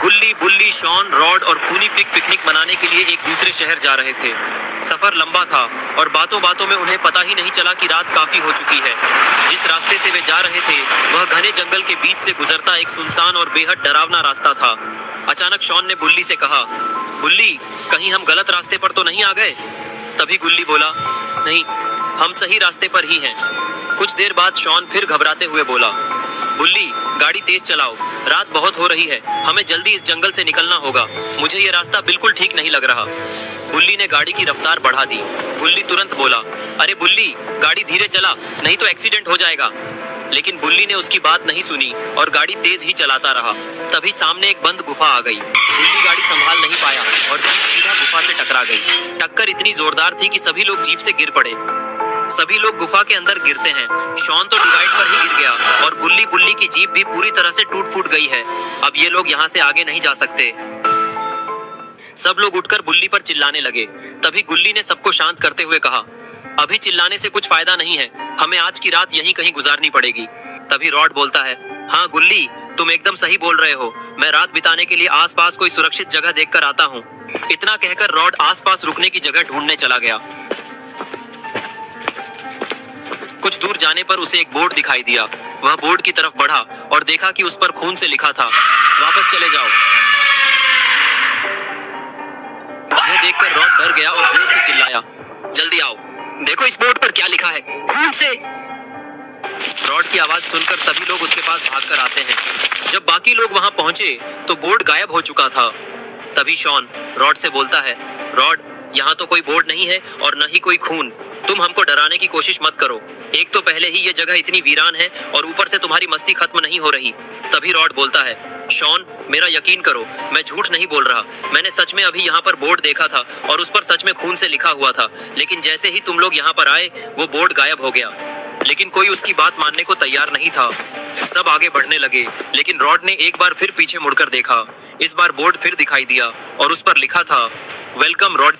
गुल्ली, बुल्ली, Shawn, rod और खूनी पिग पिकनिक मनाने के लिए एक दूसरे शहर जा रहे थे। सफर लंबा था और बातों बातों में उन्हें पता ही नहीं चला कि रात काफी हो चुकी है। जिस रास्ते से वे जा रहे थे वह घने जंगल के बीच से गुजरता एक सुनसान और बेहद डरावना रास्ता था। अचानक शॉन ने बुल्ली से कहा, बुल्ली, कहीं हम गलत रास्ते पर तो नहीं आ गए? तभी गुल्ली बोला, नहीं, हम सही रास्ते पर ही हैं। कुछ देर बाद शॉन फिर घबराते हुए बोला, बुल्ली, गाड़ी तेज चलाओ, रात बहुत हो रही है, हमें जल्दी इस जंगल से निकलना होगा। मुझे ये रास्ता बिल्कुल ठीक नहीं लग रहा। बुल्ली ने गाड़ी की रफ्तार बढ़ा दी। गुल्ली तुरंत बोला, अरे बुल्ली, गाड़ी धीरे चला, नहीं तो एक्सीडेंट हो जाएगा। लेकिन बुल्ली ने उसकी बात नहीं सुनी और गाड़ी तेज ही चलाता रहा। तभी सामने एक बंद गुफा आ गई। बुल्ली गाड़ी संभाल नहीं पाया और जीप सीधा गुफा से टकरा गई। टक्कर इतनी जोरदार थी कि सभी लोग जीप से गिर पड़े। सभी लोग गुफा के अंदर गिरते हैं। शॉन तो डिवाइड पर ही गिर गया और बुल्ली की जीप भी पूरी तरह से टूट फूट गई है। अब ये लोग यहाँ से आगे नहीं जा सकते। सब लोग उठकर बुल्ली पर चिल्लाने लगे। तभी गुल्ली ने सबको शांत करते हुए कहा, अभी चिल्लाने से कुछ फायदा नहीं है, हमें आज की रात यहीं कहीं गुजारनी पड़ेगी। तभी रॉड बोलता है, हाँ गुल्ली, तुम एकदम सही बोल रहे हो, मैं रात बिताने के लिए आसपास कोई सुरक्षित जगह देखकर आता हूँ। इतना कहकर रॉड आसपास रुकने की जगह ढूंढने चला गया। कुछ दूर जाने पर उसे एक बोर्ड दिखाई दिया। वह बोर्ड की तरफ बढ़ा और देखा कि उस पर खून से लिखा था, वापस चले जाओ। यह देखकर रॉड डर गया और जोर से चिल्लाया, जल्दी आओ, देखो इस बोर्ड पर क्या लिखा है, खून से। रॉड की आवाज सुनकर सभी लोग उसके पास भागकर आते हैं। जब बाकी लोग वहां पहुंचे तो बोर्ड गायब हो चुका था। तभी शॉन रॉड से बोलता है, रॉड, यहाँ तो कोई बोर्ड नहीं है और न ही कोई खून। तुम हमको डराने की कोशिश मत करो। एक तो पहले ही ये जगह इतनी वीरान है और ऊपर से तुम्हारी मस्ती खत्म नहीं हो रही। तभी रॉड बोलता है, शॉन, मेरा यकीन करो, मैं झूठ नहीं बोल रहा। मैंने सच में अभी यहाँ पर बोर्ड देखा था और उस पर सच में खून से लिखा हुआ था। लेकिन जैसे ही तुम लोग यहाँ पर आए वो बोर्ड गायब हो गया। लेकिन कोई उसकी बात मानने को तैयार नहीं था। सब आगे बढ़ने लगे, लेकिन रॉड ने एक बार फिर पीछे मुड़कर देखा। इस बार बोर्ड फिर दिखाई दिया और उस पर लिखा था, वेलकम रॉड।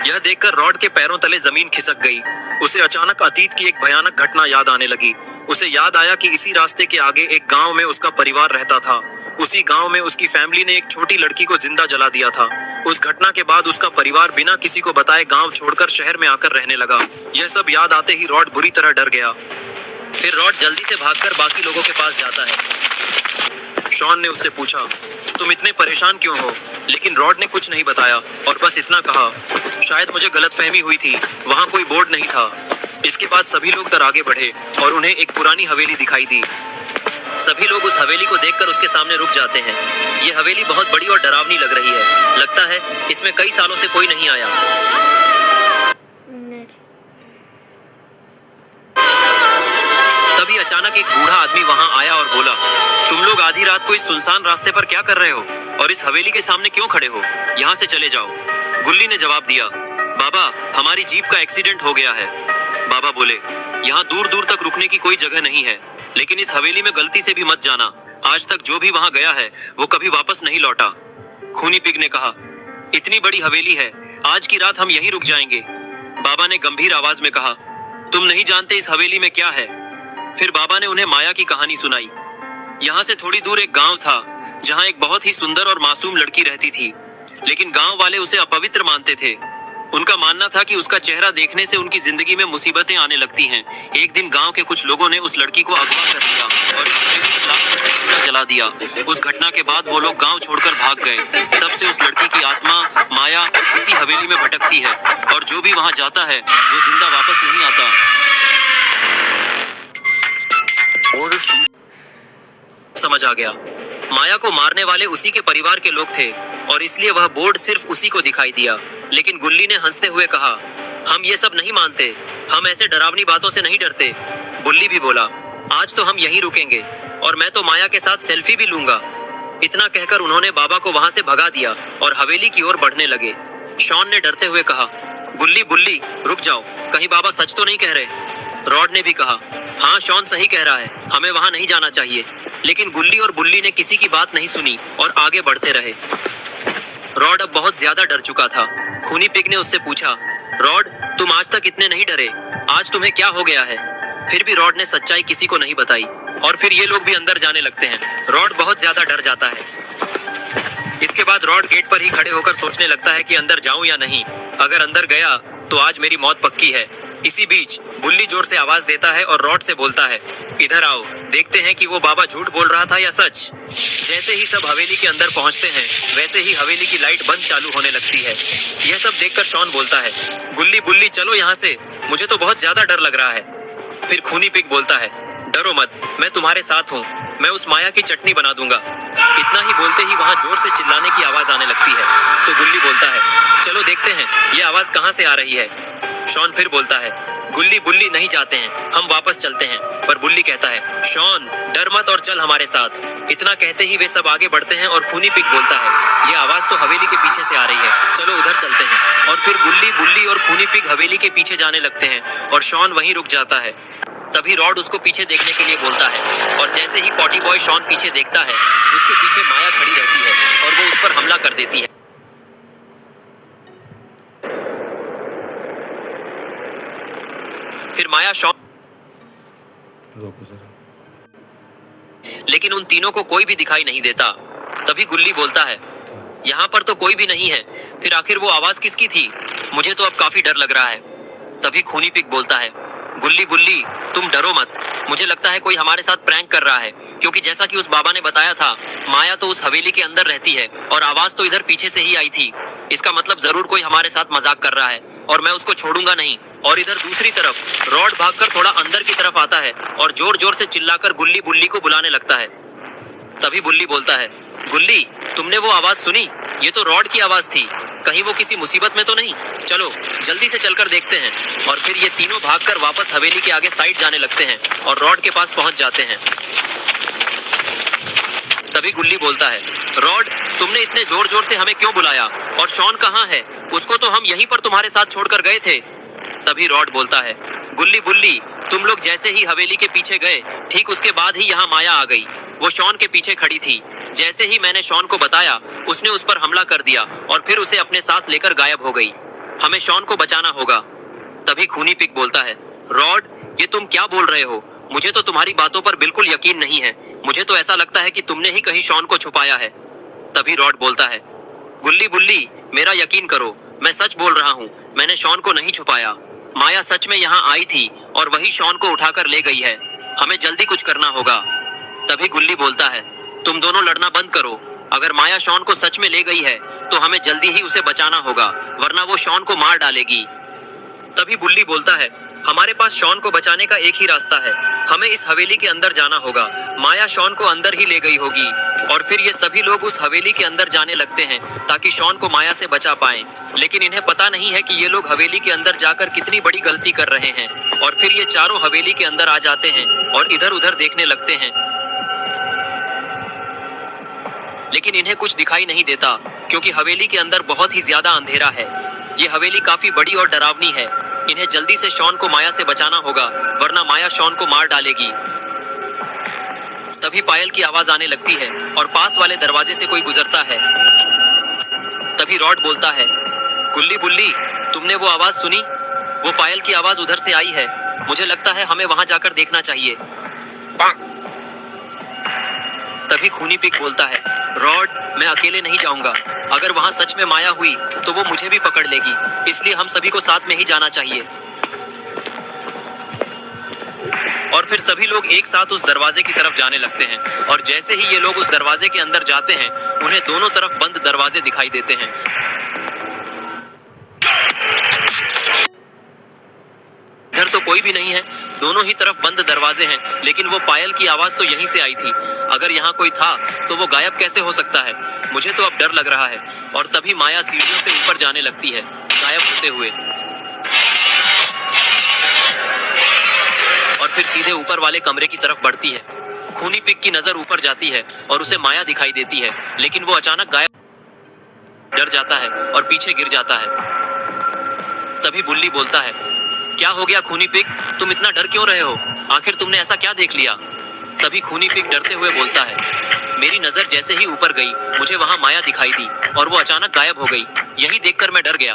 यह देखकर रॉड के पैरों तले जमीन खिसक गई। उसे अचानक अतीत की एक भयानक घटना याद आने लगी। उसे याद आया कि इसी रास्ते के आगे एक गांव में उसका परिवार रहता था। उसी गांव में उसकी फैमिली ने एक छोटी लड़की को जिंदा जला दिया था। उस घटना के बाद उसका परिवार बिना किसी को बताए गांव छोड़कर शहर में आकर रहने लगा। यह सब याद आते ही रॉड बुरी तरह डर गया। फिर रॉड जल्दी से भागकर बाकी लोगों के पास जाता है। शॉन ने उससे पूछा, तुम इतने परेशान क्यों हो? लेकिन रॉड ने कुछ नहीं बताया और बस इतना कहा, शायद मुझे गलतफहमी हुई थी, वहां कोई बोर्ड नहीं था। इसके बाद सभी लोग तर आगे बढ़े और उन्हें एक पुरानी हवेली दिखाई दी। सभी लोग उस हवेली को देखकर उसके सामने रुक जाते हैं। ये हवेली बहुत बड़ी और डरावनी लग रही है। लगता है इसमें कई सालों से कोई नहीं आया। तभी अचानक एक बूढ़ा आदमी वहां आया और बोला, तुम लोग आधी रात को इस सुनसान रास्ते पर क्या कर रहे हो और इस हवेली के सामने क्यों खड़े हो? यहाँ से चले जाओ। गुल्ली ने जवाब दिया, बाबा, हमारी जीप का एक्सीडेंट हो गया है। बाबा बोले, यहाँ दूर दूर तक रुकने की कोई जगह नहीं है, लेकिन इस हवेली में गलती से भी मत जाना। आज तक जो भी वहां गया है वो कभी वापस नहीं लौटा। खूनी पिग ने कहा, इतनी बड़ी हवेली है, आज की रात हम यहीं रुक जाएंगे। बाबा ने गंभीर आवाज में कहा, तुम नहीं जानते इस हवेली में क्या है। फिर बाबा ने उन्हें माया की कहानी सुनाई। यहाँ से थोड़ी दूर एक गांव था जहाँ एक बहुत ही सुंदर और मासूम लड़की रहती थी, लेकिन गांव वाले उसे अपवित्र मानते थे। उनका मानना था कि उसका चेहरा देखने से उनकी जिंदगी में मुसीबतें आने लगती हैं। एक दिन गांव के कुछ लोगों ने उस लड़की को अगवा कर लिया और इस हवेली में लाकर उसे जिंदा जला दिया। उस घटना के बाद वो लोग गांव छोड़कर भाग गए। तब से उस लड़की की आत्मा माया इसी हवेली में भटकती है और जो भी वहां जाता है वो जिंदा वापस नहीं आता। समझ आ गया, माया को मारने वाले उसी के परिवार के लोग थे और इसलिए वह बोर्ड सिर्फ उसी को दिखाई दिया। लेकिन गुल्ली ने हंसते हुए कहा, हम ये सब नहीं मानते, हम ऐसे डरावनी बातों से नहीं डरते। बुल्ली भी बोला, आज तो हम यहीं रुकेंगे और मैं तो माया के साथ सेल्फी भी लूंगा। इतना कहकर उन्होंने बाबा को वहां से भगा दिया और हवेली की ओर बढ़ने लगे। शॉन ने डरते हुए कहा, गुल्ली, बुल्ली, रुक जाओ, कहीं बाबा सच तो नहीं कह रहे। रॉड ने भी कहा, हाँ शॉन सही कह रहा है, हमें वहां नहीं जाना चाहिए। लेकिन गुल्ली और बुल्ली ने किसी की बात नहीं सुनी और आगे बढ़ते रहे। रॉड अब बहुत ज्यादा डर चुका था। खूनी पिग ने उससे पूछा, रॉड, तुम आज तक इतने नहीं डरे, आज तुम्हें क्या हो गया है? फिर भी रॉड ने सच्चाई किसी को नहीं बताई। और फिर ये लोग भी अंदर जाने लगते हैं। रॉड बहुत ज्यादा डर जाता है। इसके बाद रॉड गेट पर ही खड़े होकर सोचने लगता है कि अंदर जाऊं या नहीं। अगर अंदर गया तो आज मेरी मौत पक्की है। इसी बीच बुल्ली जोर से आवाज देता है और रॉड से बोलता है, इधर आओ, देखते हैं कि वो बाबा झूठ बोल रहा था या सच। जैसे ही सब हवेली के अंदर पहुंचते हैं वैसे ही हवेली की लाइट बंद चालू होने लगती है। यह सब देखकर शॉन बोलता है, गुल्ली बुल्ली चलो यहाँ से, मुझे तो बहुत ज्यादा डर लग रहा है। फिर खूनी पिग बोलता है, डरो मत, मैं तुम्हारे साथ हूँ, मैं उस माया की चटनी बना दूंगा। इतना ही बोलते ही वहाँ जोर से चिल्लाने की आवाज आने लगती है। तो गुल्ली बोलता है, चलो देखते हैं ये आवाज कहाँ से आ रही है। शॉन फिर बोलता है, गुल्ली बुल्ली नहीं जाते हैं, हम वापस चलते हैं। पर बुल्ली कहता है, शॉन डर मत और चल हमारे साथ। इतना कहते ही वे सब आगे बढ़ते हैं और खूनी पिग बोलता है, ये आवाज तो हवेली के पीछे से आ रही है, चलो उधर चलते हैं। और फिर गुल्ली बुल्ली और खूनी पिग हवेली के पीछे जाने लगते हैं और शॉन वहीं रुक जाता है। तभी रॉड उसको पीछे देखने के लिए बोलता है और जैसे ही पॉटी बॉय शॉन पीछे देखता है उसके पीछे माया खड़ी रहती है और वो उस पर हमला कर देती है। फिर माया शॉन, लेकिन उन तीनों को कोई भी दिखाई नहीं देता। तभी गुल्ली बोलता है, यहाँ पर तो कोई भी नहीं है, फिर आखिर वो आवाज किसकी थी? मुझे तो अब काफी डर लग रहा है। तभी खूनी पिग बोलता है, गुल्ली बुल्ली तुम डरो मत, मुझे लगता है कोई हमारे साथ प्रैंक कर रहा है, क्योंकि जैसा कि उस बाबा ने बताया था माया तो उस हवेली के अंदर रहती है और आवाज तो इधर पीछे से ही आई थी। इसका मतलब जरूर कोई हमारे साथ मजाक कर रहा है और मैं उसको छोड़ूंगा नहीं। और इधर दूसरी तरफ रॉड भागकर थोड़ा अंदर की तरफ आता है और जोर जोर से चिल्लाकर गुल्ली बुल्ली को बुलाने लगता है। तभी बुल्ली बोलता है, गुल्ली तुमने वो आवाज सुनी? ये तो रॉड की आवाज थी, कहीं वो किसी मुसीबत में तो नहीं? चलो जल्दी से चलकर देखते हैं। और फिर ये तीनों भागकर वापस हवेली के आगे साइड जाने लगते हैं और रॉड के पास पहुंच जाते हैं। तभी गुल्ली बोलता है, रॉड तुमने इतने जोर जोर से हमें क्यों बुलाया? और शॉन कहाँ है? उसको तो हम यहीं पर तुम्हारे साथ छोड़कर गए थे। तभी रॉड बोलता है, गुल्ली बुल्ली तुम लोग जैसे ही हवेली के पीछे गए ठीक उसके बाद ही यहाँ माया आ गई। वो शॉन के पीछे खड़ी थी। जैसे ही मैंने शॉन को बताया उसने उस पर हमला कर दिया और फिर उसे अपने साथ लेकर गायब हो गई। हमें शॉन को बचाना होगा। तभी खूनी पिग बोलता है, रॉड ये तुम क्या बोल रहे हो? मुझे तो तुम्हारी बातों पर बिल्कुल यकीन नहीं है। मुझे तो ऐसा लगता है कि तुमने ही कहीं शॉन को छुपाया है। तभी रॉड बोलता है, गुल्ली बुल्ली मेरा यकीन करो, मैं सच बोल रहा हूँ, मैंने शॉन को नहीं छुपाया। माया सच में यहाँ आई थी और वही शॉन को उठाकर ले गई है। हमें जल्दी कुछ करना होगा। तभी गुल्ली बोलता है, तुम दोनों लड़ना बंद करो। अगर माया शॉन को सच में ले गई है तो हमें जल्दी ही उसे बचाना होगा, वरना वो शॉन को मार डालेगी। तभी बुल्ली बोलता है, हमारे पास शॉन को बचाने का एक ही रास्ता है, हमें इस हवेली के अंदर जाना होगा। माया शॉन को अंदर ही ले गई होगी। और फिर ये सभी लोग उस हवेली के अंदर जाने लगते हैं ताकि शॉन को माया से बचा पाएं। लेकिन इन्हें पता नहीं है कि ये लोग हवेली के अंदर जाकर कितनी बड़ी गलती कर रहे हैं। और फिर ये चारों हवेली के अंदर आ जाते हैं और इधर उधर देखने लगते हैं, लेकिन इन्हें कुछ दिखाई नहीं देता क्योंकि हवेली के अंदर बहुत ही ज्यादा अंधेरा है। ये हवेली काफी बड़ी और डरावनी है। इन्हें जल्दी से शॉन को माया से बचाना होगा, वरना माया शॉन को मार डालेगी। तभी पायल की आवाज आने लगती है और पास वाले दरवाजे से कोई गुजरता है। तभी रॉड बोलता है, गुल्ली बुल्ली तुमने वो आवाज सुनी? वो पायल की आवाज उधर से आई है। मुझे लगता है हमें वहां जाकर देखना चाहिए। तभी खूनी पिग बोलता है, रॉड मैं अकेले नहीं जाऊंगा। अगर वहां सच में माया हुई तो वो मुझे भी पकड़ लेगी, इसलिए हम सभी को साथ में ही जाना चाहिए। और फिर सभी लोग एक साथ उस दरवाजे की तरफ जाने लगते हैं और जैसे ही ये लोग उस दरवाजे के अंदर जाते हैं उन्हें दोनों तरफ बंद दरवाजे दिखाई देते हैं। इधर तो कोई भी नहीं है, दोनों ही तरफ बंद दरवाजे हैं, लेकिन वो पायल की आवाज तो यहीं से आई थी। अगर यहाँ कोई था तो वो गायब कैसे हो सकता है? मुझे तो अब डर लग रहा है। और तभी माया सीढ़ियों से ऊपर जाने लगती है, गायब होते हुए, और फिर सीधे ऊपर वाले कमरे की तरफ बढ़ती है। खूनी पिग की नजर ऊपर जाती है और उसे माया दिखाई देती है, लेकिन वो अचानक गायब, डर जाता है और पीछे गिर जाता है। तभी बुल्ली बोलता है, क्या हो गया खूनी पिग, तुम इतना डर क्यों रहे हो? आखिर तुमने ऐसा क्या देख लिया? तभी खूनी पिग डरते हुए बोलता है, मेरी नजर जैसे ही ऊपर गई मुझे वहां माया दिखाई दी और वो अचानक गायब हो गई। यही देखकर मैं डर गया।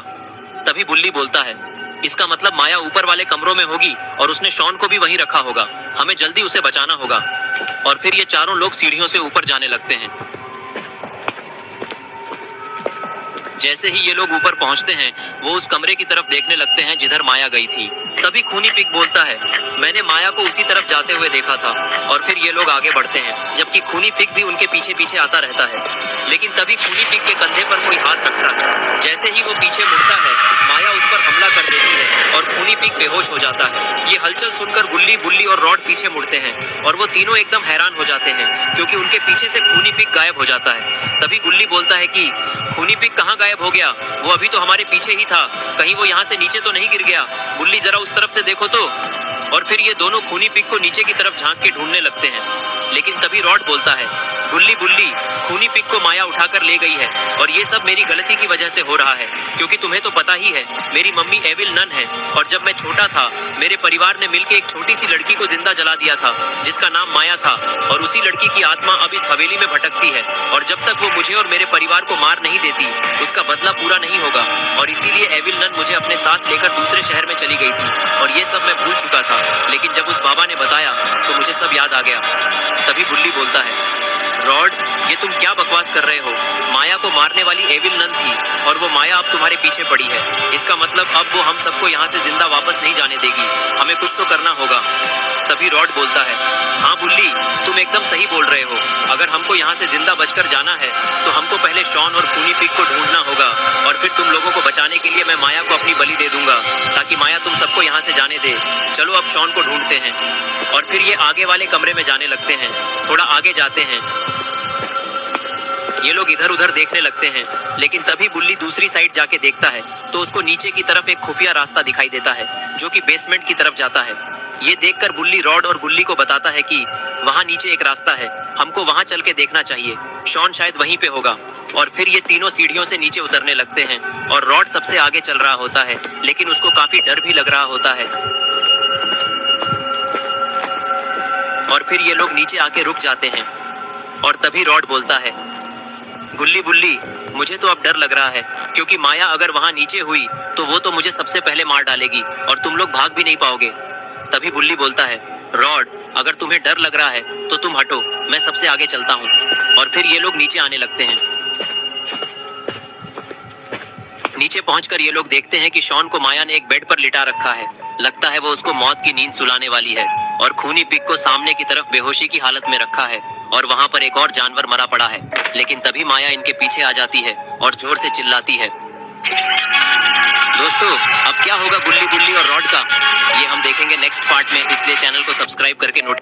तभी बुल्ली बोलता है, इसका मतलब माया ऊपर वाले कमरों में होगी और उसने शॉन को भी वहीं रखा होगा। हमें जल्दी उसे बचाना होगा। और फिर ये चारों लोग सीढ़ियों से ऊपर जाने लगते हैं। जैसे ही ये लोग ऊपर पहुंचते हैं, वो उस कमरे की तरफ देखने लगते हैं जिधर माया गई थी। तभी खूनी पिग बोलता है, मैंने माया को उसी तरफ जाते हुए देखा था। और फिर ये लोग आगे बढ़ते हैं, जबकि खूनी पिग भी उनके पीछे पीछे आता रहता है। लेकिन तभी खूनी पिग के कंधे पर कोई हाथ रखता है। जैसे ही वो पीछे मुड़ता है, माया उस पर हमला कर देती है और खूनी पिग बेहोश हो जाता है। ये हलचल सुनकर गुल्ली, बुल्ली और रॉड पीछे मुड़ते हैं और वो तीनों एकदम हैरान हो जाते हैं, क्योंकि उनके पीछे से खूनी पिग गायब हो जाता है। तभी गुल्ली बोलता है कि खूनी पिग कहाँ गायब हो गया? वो अभी तो हमारे पीछे ही था, कहीं वो यहाँ से नीचे तो नहीं गिर गया? बुल्ली, जरा उस तरफ से देखो तो। और फिर ये दोनों खूनी पिग को नीचे की तरफ झांक के ढूंढने लगते हैं। लेकिन तभी रॉड बोलता है, गुल्ली, बुल्ली, खूनी पिग को माया उठाकर ले गई है और ये सब मेरी गलती की वजह से हो रहा है, क्योंकि तुम्हें तो पता ही है मेरी मम्मी एविल नन है और जब मैं छोटा था मेरे परिवार ने मिलकर एक छोटी सी लड़की को जिंदा जला दिया था जिसका नाम माया था, और उसी लड़की की आत्मा अब इस हवेली में भटकती है और जब तक वो मुझे और मेरे परिवार को मार नहीं देती उसका बदला पूरा नहीं होगा, और इसीलिए एविल नन मुझे अपने साथ लेकर दूसरे शहर में चली गई थी और ये सब मैं भूल चुका था। लेकिन जब उस बाबा ने बताया तो मुझे सब याद आ गया। तभी बुल्ली बोलता है, रॉड, ये तुम क्या बकवास कर रहे हो? माया को मारने वाली एविल नन थी और वो माया अब तुम्हारे पीछे पड़ी है। इसका मतलब अब वो हम सबको यहाँ से जिंदा वापस नहीं जाने देगी। हमें कुछ तो करना होगा। तभी रॉड बोलता है, हाँ बुल्ली, तुम एकदम सही बोल रहे हो। अगर हमको यहाँ से जिंदा बचकर जाना है तो हमको पहले शॉन और खूनी पिग को ढूंढना होगा और फिर तुम लोगों को बचाने के लिए मैं माया को अपनी बलि दे दूंगा ताकि माया तुम सबको यहाँ से जाने दे। चलो अब शॉन को ढूंढते हैं। और फिर ये आगे वाले कमरे में जाने लगते हैं। थोड़ा आगे जाते हैं, ये लोग इधर उधर देखने लगते हैं, लेकिन तभी बुल्ली दूसरी साइड जाके देखता है तो उसको नीचे की तरफ एक खुफिया रास्ता दिखाई देता है जो कि बेसमेंट की तरफ जाता है। ये देखकर बुल्ली रॉड और गुल्ली को बताता है कि वहाँ नीचे एक रास्ता है, हमको वहाँ चल के देखना चाहिए, शॉन शायद वहीं पे होगा। और फिर ये तीनों सीढ़ियों से नीचे उतरने लगते हैं और रॉड सबसे आगे चल रहा होता है, लेकिन उसको काफी डर भी लग रहा होता है। और फिर ये लोग नीचे आके रुक जाते हैं और तभी रॉड बोलता है, गुल्ली, बुल्ली, मुझे तो अब डर लग रहा है, क्योंकि माया अगर वहाँ नीचे हुई तो वो तो मुझे सबसे पहले मार डालेगी और तुम लोग भाग भी नहीं पाओगे। तभी बुल्ली बोलता है, रॉड, अगर तुम्हें डर लग रहा है तो तुम हटो, मैं सबसे आगे चलता हूँ। और फिर ये लोग नीचे आने लगते हैं। नीचे पहुंचकर ये लोग देखते हैं कि शॉन को माया ने एक बेड पर लिटा रखा है। लगता है वो उसको मौत की नींद सुलाने वाली है। और खूनी पिग को सामने की तरफ बेहोशी की हालत में रखा है और वहां पर एक और जानवर मरा पड़ा है। लेकिन तभी माया इनके पीछे आ जाती है और जोर से चिल्लाती है। दोस्तों, अब क्या होगा गुल्ली, बुल्ली और रॉड का, ये हम देखेंगे नेक्स्ट पार्ट में, इसलिए चैनल को सब्सक्राइब करके नोट